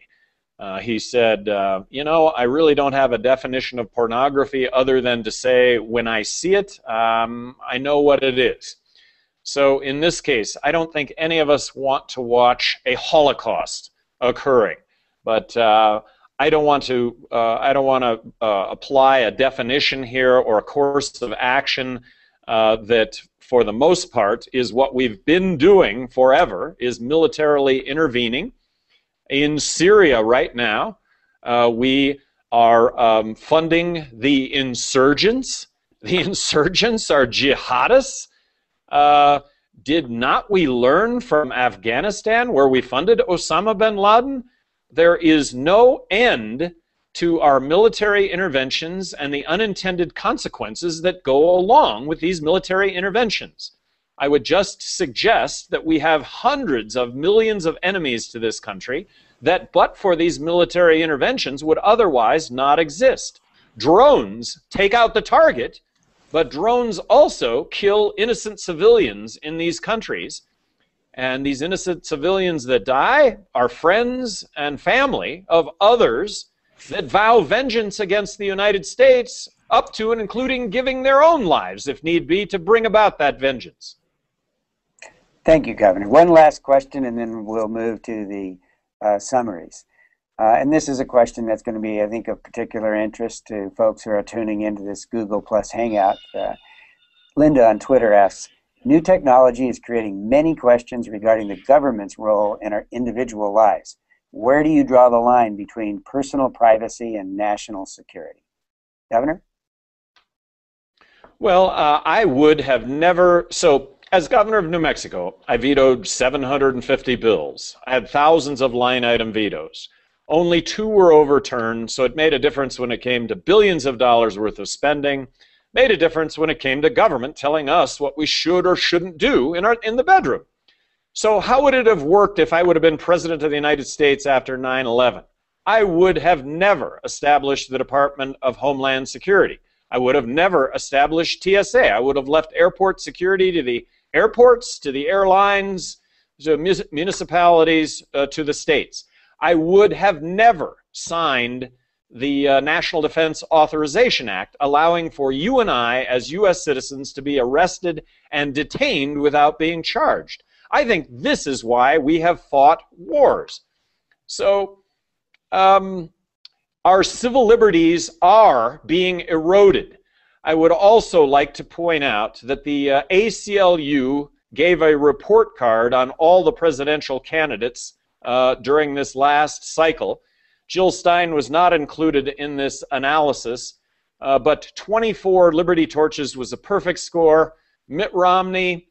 Speaker 2: He said, you know, I really don't have a definition of pornography other than to say when I see it, I know what it is. So in this case, I don't think any of us want to watch a Holocaust occurring. But I don't want to apply a definition here or a course of action that, for the most part, is what we've been doing forever, is militarily intervening. In Syria right now, we are funding the insurgents. The insurgents are jihadists. Did not we learn from Afghanistan, where we funded Osama bin Laden? There is no end to our military interventions and the unintended consequences that go along with these military interventions. I would just suggest that we have hundreds of millions of enemies to this country that, but for these military interventions, would otherwise not exist. Drones take out the target, but drones also kill innocent civilians in these countries. And these innocent civilians that die are friends and family of others that vow vengeance against the United States, up to and including giving their own lives, if need be, to bring about that vengeance.
Speaker 1: Thank you, Governor. One last question, and then we'll move to the summaries. And this is a question that's going to be, I think, of particular interest to folks who are tuning into this Google Plus Hangout. Linda on Twitter asks, new technology is creating many questions regarding the government's role in our individual lives. Where do you draw the line between personal privacy and national security? Governor?
Speaker 2: Well, I would have never, so as governor of New Mexico, I vetoed 750 bills. I had thousands of line item vetoes. Only 2 were overturned, so it made a difference when it came to billions of dollars worth of spending. Made a difference when it came to government telling us what we should or shouldn't do in the bedroom. So how would it have worked if I would have been president of the United States after 9/11? I would have never established the Department of Homeland Security. I would have never established TSA. I would have left airport security to the airports, to the airlines, to municipalities, to the states. I would have never signed the National Defense Authorization Act, allowing for you and I, as U.S. citizens, to be arrested and detained without being charged. I think this is why we have fought wars. So our civil liberties are being eroded. I would also like to point out that the ACLU gave a report card on all the presidential candidates during this last cycle. Jill Stein was not included in this analysis, but 24 Liberty Torches was a perfect score. Mitt Romney,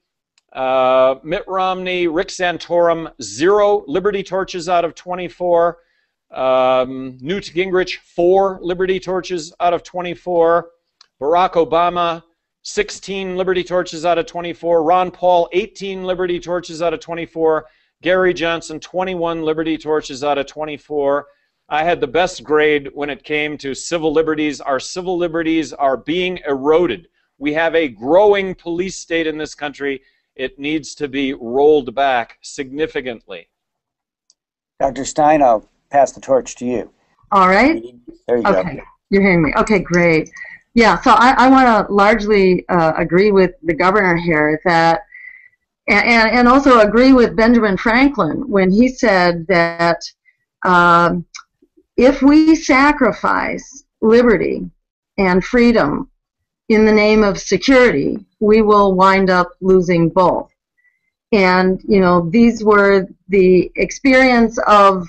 Speaker 2: Rick Santorum, 0 Liberty Torches out of 24. Newt Gingrich, 4 Liberty Torches out of 24. Barack Obama, 16 Liberty Torches out of 24. Ron Paul, 18 Liberty Torches out of 24. Gary Johnson, 21 Liberty Torches out of 24. I had the best grade when it came to civil liberties. Our civil liberties are being eroded. We have a growing police state in this country. It needs to be rolled back significantly.
Speaker 1: Dr. Stein, I'll pass the torch to you.
Speaker 3: All right.
Speaker 1: There you
Speaker 3: okay.
Speaker 1: go.
Speaker 3: You're hearing me. Okay, great. Yeah, so I want to largely agree with the governor here that, and also agree with Benjamin Franklin when he said that if we sacrifice liberty and freedom in the name of security, we will wind up losing both. And, you know, these were the experience of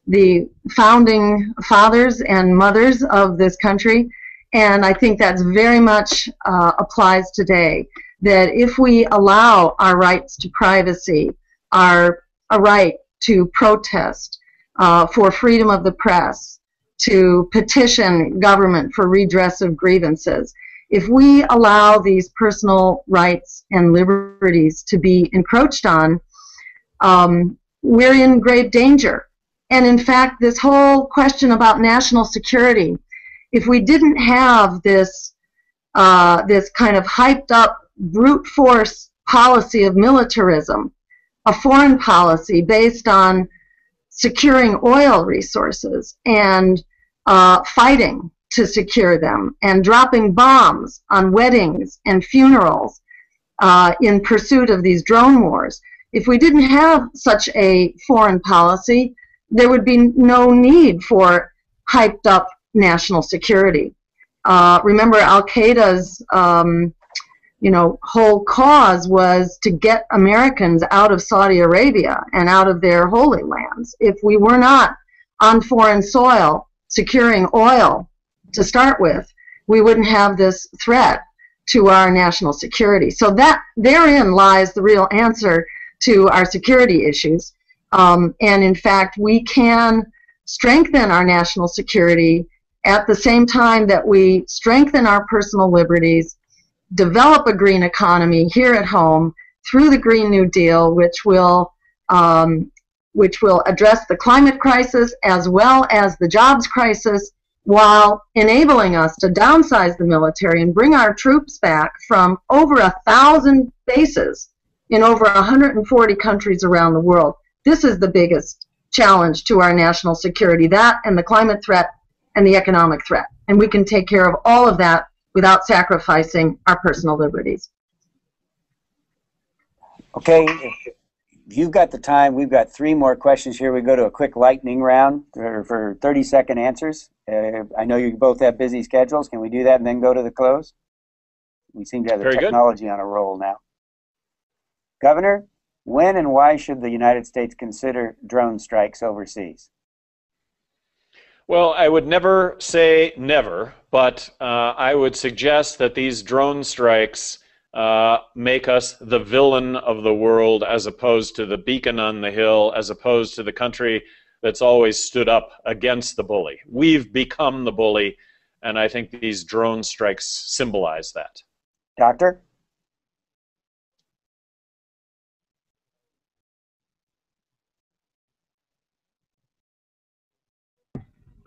Speaker 3: the founding fathers and mothers of this country, and I think that's very much applies today, that if we allow our rights to privacy, a right to protest, for freedom of the press, to petition government for redress of grievances, if we allow these personal rights and liberties to be encroached on, we're in grave danger. And in fact, this whole question about national security, if we didn't have this this kind of hyped up brute force policy of militarism, a foreign policy based on securing oil resources and fighting to secure them and dropping bombs on weddings and funerals in pursuit of these drone wars. If we didn't have such a foreign policy, there would be no need for hyped up national security. Remember, Al-Qaeda's whole cause was to get Americans out of Saudi Arabia and out of their holy lands. If we were not on foreign soil securing oil to start with, we wouldn't have this threat to our national security. So that therein lies the real answer to our security issues. And in fact, we can strengthen our national security at the same time that we strengthen our personal liberties, develop a green economy here at home through the Green New Deal, which will address the climate crisis as well as the jobs crisis, while enabling us to downsize the military and bring our troops back from over 1,000 bases in over 140 countries around the world. This is the biggest challenge to our national security, that and the climate threat and the economic threat. And we can take care of all of that without sacrificing our personal liberties.
Speaker 1: Okay, if you've got the time, we've got 3 more questions here. We go to a quick lightning round for 30-second answers. I know you both have busy schedules. Can we do that and then go to the close? We seem to have the technology on a roll now. Governor, when and why should the United States consider drone strikes overseas?
Speaker 2: Well, I would never say never, but I would suggest that these drone strikes make us the villain of the world as opposed to the beacon on the hill, as opposed to the country that's always stood up against the bully. We've become the bully, and I think these drone strikes symbolize that.
Speaker 1: Doctor?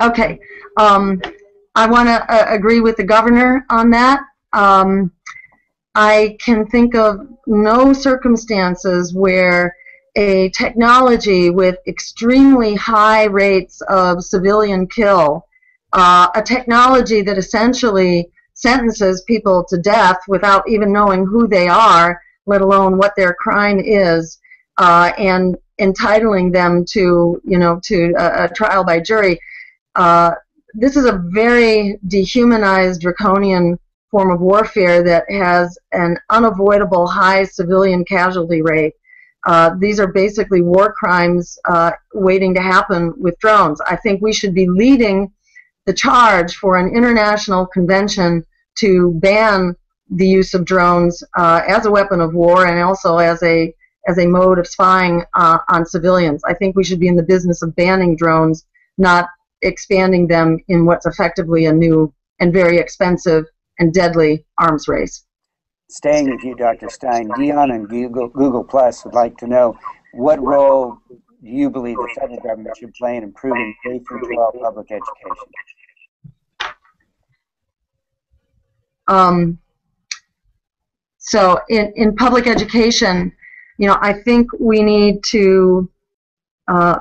Speaker 3: Okay, I want to agree with the governor on that. I can think of no circumstances where a technology with extremely high rates of civilian kill, a technology that essentially sentences people to death without even knowing who they are, let alone what their crime is, and entitling them to, a trial by jury. This is a very dehumanized, draconian form of warfare that has an unavoidable high civilian casualty rate. These are basically war crimes waiting to happen with drones. I think we should be leading the charge for an international convention to ban the use of drones as a weapon of war and also as a mode of spying on civilians. I think we should be in the business of banning drones, not expanding them in what's effectively a new and very expensive and deadly arms race.
Speaker 1: Staying with you, Dr. Stein, Dion and Google Plus would like to know, what role do you believe the federal government should play in improving K-12 public education?
Speaker 3: So in public education, I think we need to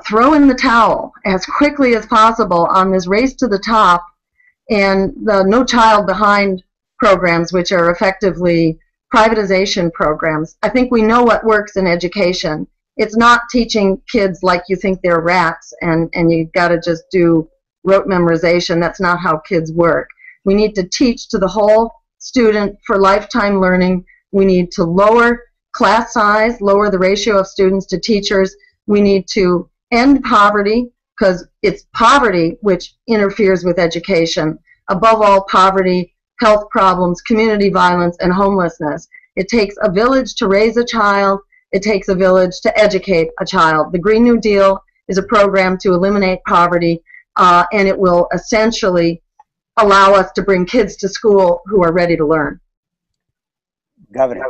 Speaker 3: throw in the towel as quickly as possible on this race to the top and the No Child Behind programs, which are effectively privatization programs. I think we know what works in education. It's not teaching kids like you think they're rats and you've got to just do rote memorization. That's not how kids work. We need to teach to the whole student for lifetime learning. We need to lower class size, lower the ratio of students to teachers. We need to end poverty, because it's poverty which interferes with education. Above all, poverty, health problems, community violence, and homelessness. It takes a village to raise a child. It takes a village to educate a child. The Green New Deal is a program to eliminate poverty, and it will essentially allow us to bring kids to school who are ready to learn.
Speaker 1: Governor.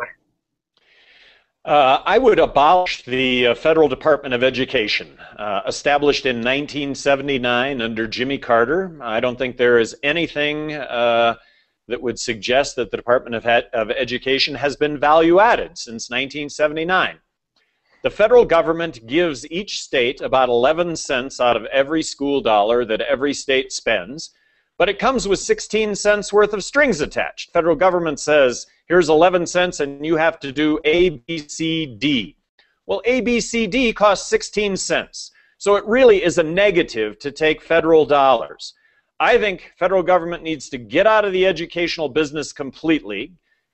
Speaker 2: I would abolish the Federal Department of Education, established in 1979 under Jimmy Carter. I don't think there is anything that would suggest that the Department of Education has been value-added since 1979. The federal government gives each state about 11 cents out of every school dollar that every state spends, but it comes with 16 cents worth of strings attached. Federal government says, here's 11 cents and you have to do A, B, C, D. Well, A, B, C, D costs 16 cents. So it really is a negative to take federal dollars. I think federal government needs to get out of the educational business completely,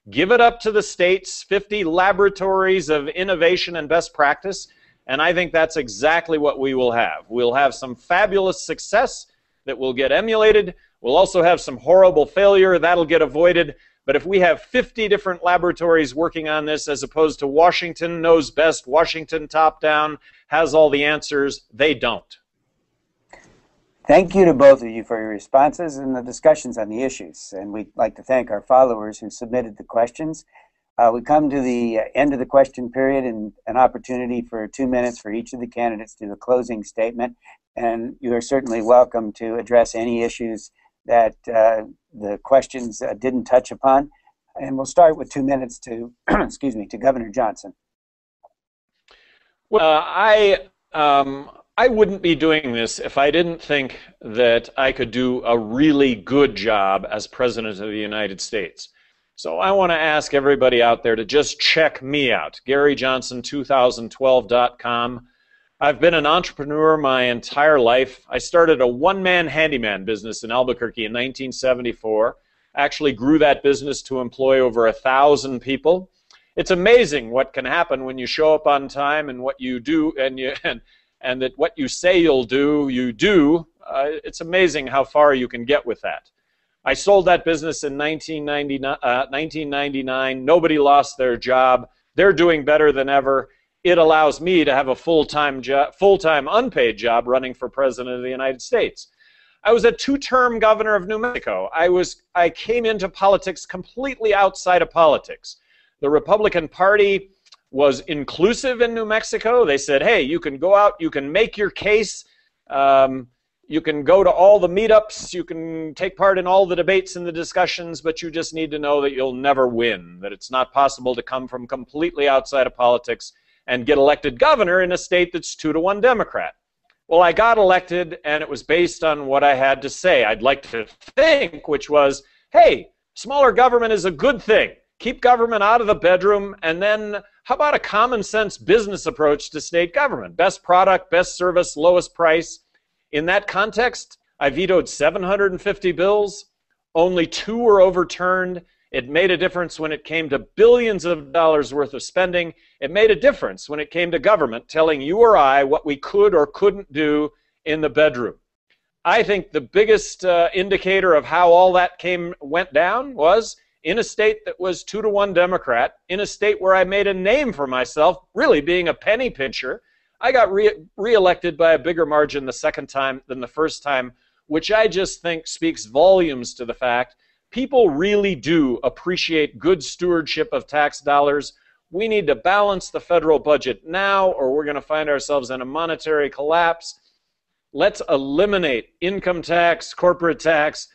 Speaker 2: give it up to the states, 50 laboratories of innovation and best practice, and I think that's exactly what we will have. We'll have some fabulous success that will get emulated. We'll also have some horrible failure that'll get avoided. But if we have 50 different laboratories working on this as opposed to Washington knows best, Washington top down, has all the answers, they don't.
Speaker 1: Thank you to both of you for your responses and the discussions on the issues. And we'd like to thank our followers who submitted the questions. We come to the end of the question period and an opportunity for 2 minutes for each of the candidates to do a closing statement. And you are certainly welcome to address any issues that the questions didn't touch upon. And we'll start with 2 minutes to, excuse me, to Governor Johnson.
Speaker 2: Well, I wouldn't be doing this if I didn't think that I could do a really good job as President of the United States. So I want to ask everybody out there to just check me out, GaryJohnson2012.com. I've been an entrepreneur my entire life. I started a one-man handyman business in Albuquerque in 1974. Actually grew that business to employ over 1,000 people. It's amazing what can happen when you show up on time and what you do, and that what you say you'll do, you do. It's amazing how far you can get with that. I sold that business in 1999. Nobody lost their job. They're doing better than ever. It allows me to have a full-time unpaid job running for President of the United States. I was a two-term governor of New Mexico. I came into politics completely outside of politics. The Republican Party was inclusive in New Mexico. They said, hey, you can go out, you can make your case, you can go to all the meetups, you can take part in all the debates and the discussions, but you just need to know that you'll never win, that it's not possible to come from completely outside of politics and get elected governor in a state that's 2-to-1 Democrat. Well, I got elected, and it was based on what I had to say. I'd like to think, which was, hey, smaller government is a good thing. Keep government out of the bedroom, and then how about a common sense business approach to state government? Best product, best service, lowest price. In that context, I vetoed 750 bills. Only 2 were overturned. It made a difference when it came to billions of dollars worth of spending. It made a difference when it came to government telling you or I what we could or couldn't do in the bedroom. I think the biggest indicator of how all that went down was in a state that was 2-to-1 Democrat, in a state where I made a name for myself, really being a penny pincher. I got reelected by a bigger margin the second time than the first time, which I just think speaks volumes to the fact people really do appreciate good stewardship of tax dollars. We need to balance the federal budget now, or we're going to find ourselves in a monetary collapse. Let's eliminate income tax, corporate tax.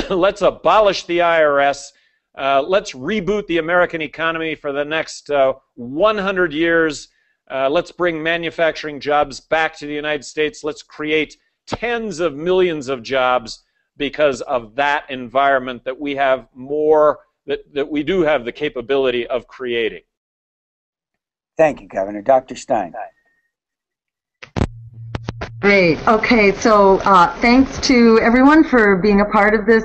Speaker 2: Let's abolish the IRS. Let's reboot the American economy for the next 100 years. Let's bring manufacturing jobs back to the United States. Let's create tens of millions of jobs because of that environment that we have more, that we do have the capability of creating.
Speaker 1: Thank you, Governor. Dr. Stein.
Speaker 3: Great. Okay, so thanks to everyone for being a part of this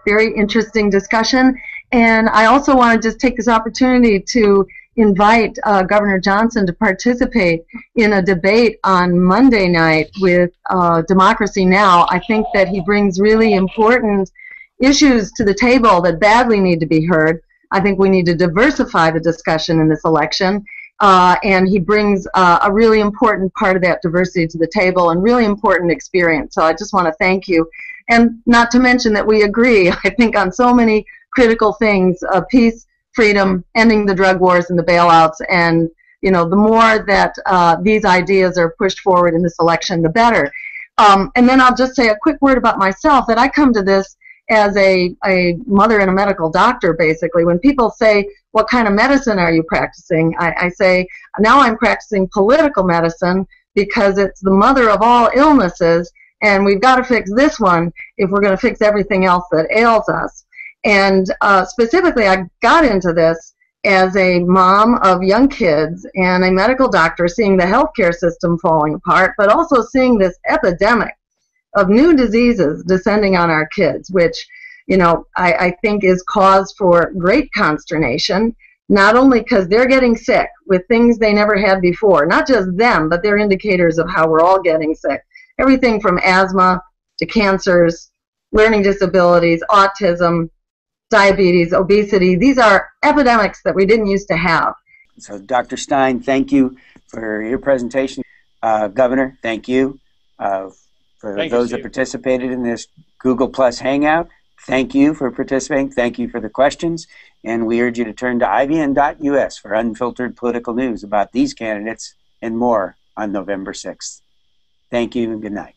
Speaker 3: very interesting discussion. And I also want to just take this opportunity to invite Governor Johnson to participate in a debate on Monday night with Democracy Now! I think that he brings really important issues to the table that badly need to be heard. I think we need to diversify the discussion in this election, and he brings a really important part of that diversity to the table and really important experience. So I just want to thank you. And not to mention that we agree, I think, on so many critical things, peace, freedom, ending the drug wars and the bailouts, and the more that these ideas are pushed forward in this election, the better. And then I'll just say a quick word about myself, that I come to this as a mother and a medical doctor, basically. When people say, what kind of medicine are you practicing? I say, now I'm practicing political medicine because it's the mother of all illnesses, and we've got to fix this one if we're going to fix everything else that ails us. And specifically, I got into this as a mom of young kids and a medical doctor, seeing the healthcare system falling apart, but also seeing this epidemic of new diseases descending on our kids, which, you know, I think is cause for great consternation, not only because they're getting sick with things they never had before, not just them, but they're indicators of how we're all getting sick. Everything from asthma to cancers, learning disabilities, autism, diabetes, obesity. These are epidemics that we didn't used to have.
Speaker 1: So, Dr. Stein, thank you for your presentation. Governor, thank you. For those that participated in this Google Plus Hangout, thank you for participating. Thank you for the questions. And we urge you to turn to IVN.us for unfiltered political news about these candidates and more on November 6th. Thank you and good night.